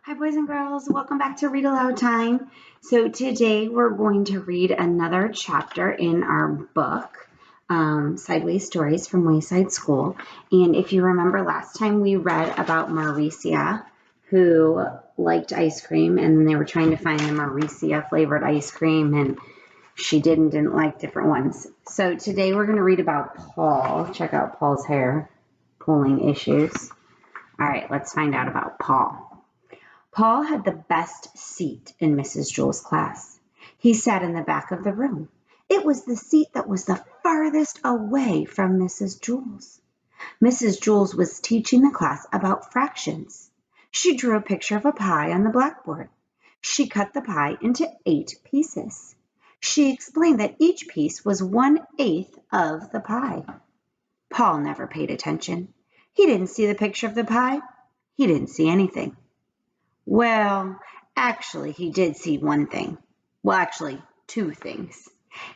Hi, boys and girls. Welcome back to Read Aloud Time. So, today we're going to read another chapter in our book, Sideways Stories from Wayside School. And if you remember last time, we read about Mauricia, who liked ice cream, and they were trying to find the Mauricia flavored ice cream, and she didn't like different ones. So, today we're going to read about Paul. Check out Paul's hair pulling issues. All right, let's find out about Paul. Paul had the best seat in Mrs. Jewell's class. He sat in the back of the room. It was the seat that was the farthest away from Mrs. Jewell's. Mrs. Jewell was teaching the class about fractions. She drew a picture of a pie on the blackboard. She cut the pie into 8 pieces. She explained that each piece was 1/8 of the pie. Paul never paid attention. He didn't see the picture of the pie. He didn't see anything. Well, actually, he did see one thing. Well, actually, 2 things.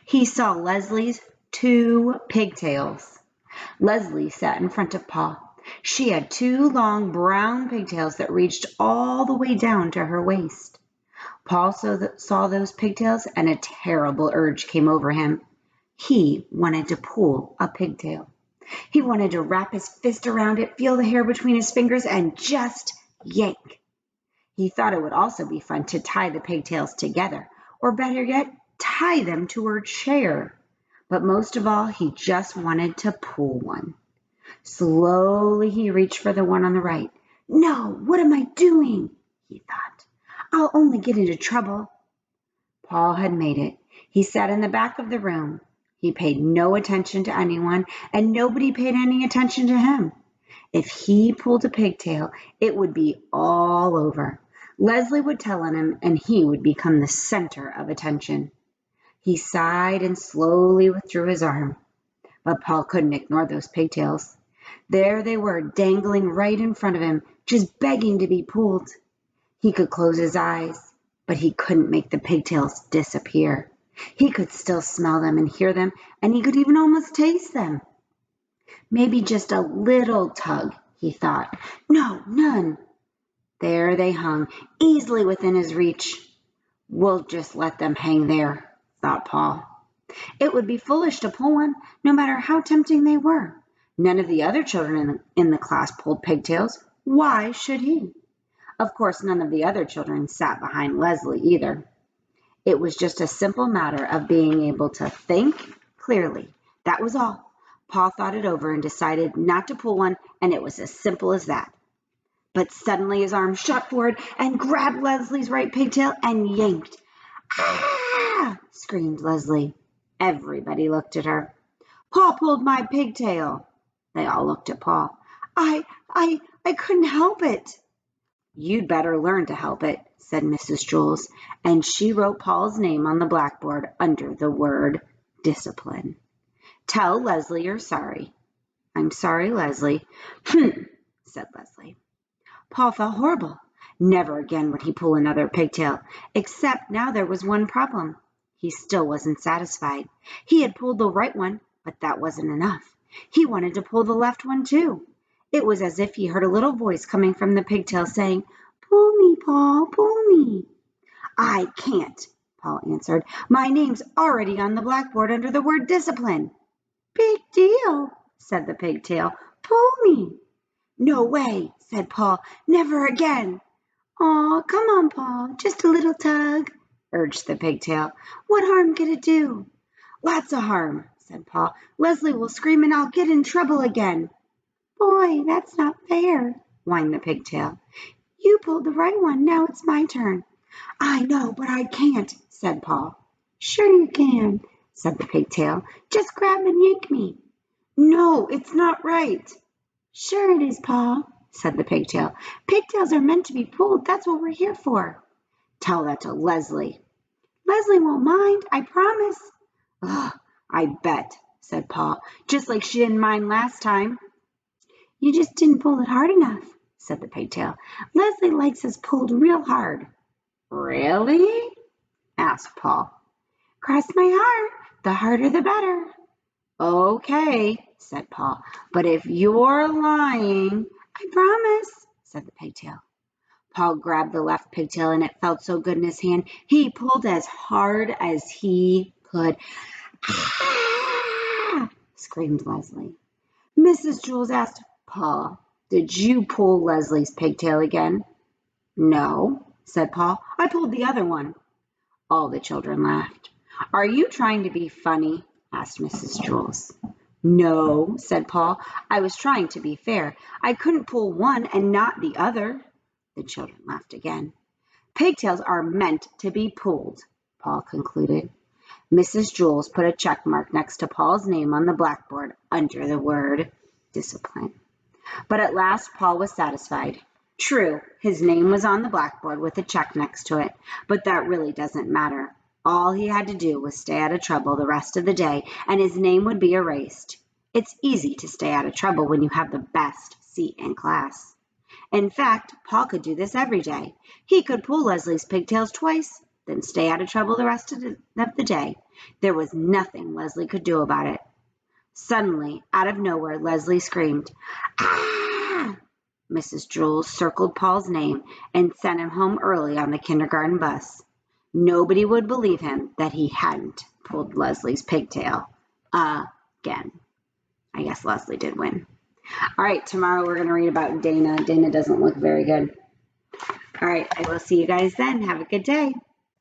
He saw Leslie's 2 pigtails. Leslie sat in front of Paul. She had 2 long brown pigtails that reached all the way down to her waist. Paul saw those pigtails, and a terrible urge came over him. He wanted to pull a pigtail. He wanted to wrap his fist around it, feel the hair between his fingers, and just yank. He thought it would also be fun to tie the pigtails together, or better yet, tie them to her chair. But most of all, he just wanted to pull one. Slowly, he reached for the one on the right. No, what am I doing? He thought. I'll only get into trouble. Paul had made it. He sat in the back of the room. He paid no attention to anyone, and nobody paid any attention to him. If he pulled a pigtail, it would be all over. Leslie would tell on him, and he would become the center of attention. He sighed and slowly withdrew his arm. But Paul couldn't ignore those pigtails. There they were, dangling right in front of him, just begging to be pulled. He could close his eyes, but he couldn't make the pigtails disappear. He could still smell them and hear them, and he could even almost taste them. Maybe just a little tug, he thought. No, none. There they hung, easily within his reach. We'll just let them hang there, thought Paul. It would be foolish to pull one, no matter how tempting they were. None of the other children in the class pulled pigtails. Why should he? Of course, none of the other children sat behind Leslie either. It was just a simple matter of being able to think clearly. That was all. Paul thought it over and decided not to pull one, and it was as simple as that. But suddenly his arm shot forward and grabbed Leslie's right pigtail and yanked. Ah! Screamed Leslie. Everybody looked at her. Paul pulled my pigtail. They all looked at Paul. I couldn't help it. You'd better learn to help it, said Mrs. Jewell, and she wrote Paul's name on the blackboard under the word discipline. Tell Leslie you're sorry. I'm sorry, Leslie. Said Leslie. Paul felt horrible. Never again would he pull another pigtail, except now there was one problem. He still wasn't satisfied. He had pulled the right one, but that wasn't enough. He wanted to pull the left one too. It was as if he heard a little voice coming from the pigtail saying, Pull me, Paul, pull me. I can't, Paul answered. My name's already on the blackboard under the word discipline. Big deal, said the pigtail. Pull me. No way, said Paul. Never again. Aw, come on, Paul. Just a little tug, urged the pigtail. What harm could it do? Lots of harm, said Paul. Leslie will scream and I'll get in trouble again. Boy, that's not fair, whined the pigtail. You pulled the right one. Now it's my turn. I know, but I can't, said Paul. Sure you can, said the pigtail. Just grab and yank me. No, it's not right. Sure it is, Paul, said the pigtail. Pigtails are meant to be pulled. That's what we're here for. Tell that to Leslie. Leslie won't mind, I promise. Ugh, I bet, said Paul, just like she didn't mind last time. You just didn't pull it hard enough, said the pigtail. Leslie likes us pulled real hard. Really? Asked Paul. Cross my heart. The harder the better. Okay, said Paul, but if you're lying, I promise, said the pigtail. Paul grabbed the left pigtail and it felt so good in his hand. He pulled as hard as he could. Ah! Screamed Leslie. Mrs. Jules asked, Paul, did you pull Leslie's pigtail again? No, said Paul. I pulled the other one. All the children laughed. Are you trying to be funny? Asked Mrs. Jules. No, said Paul. I was trying to be fair. I couldn't pull one and not the other. The children laughed again. Pigtails are meant to be pulled, Paul concluded. Mrs. Jules put a check mark next to Paul's name on the blackboard under the word discipline. But at last Paul was satisfied. True, his name was on the blackboard with a check next to it, but that really doesn't matter. All he had to do was stay out of trouble the rest of the day, and his name would be erased. It's easy to stay out of trouble when you have the best seat in class. In fact, Paul could do this every day. He could pull Leslie's pigtails twice, then stay out of trouble the rest of the day. There was nothing Leslie could do about it. Suddenly, out of nowhere, Leslie screamed, Ah! Mrs. Jules circled Paul's name and sent him home early on the kindergarten bus. Nobody would believe him that he hadn't pulled Leslie's pigtail again. I guess Leslie did win. All right, tomorrow we're going to read about Dana. Dana doesn't look very good. All right, I will see you guys then. Have a good day.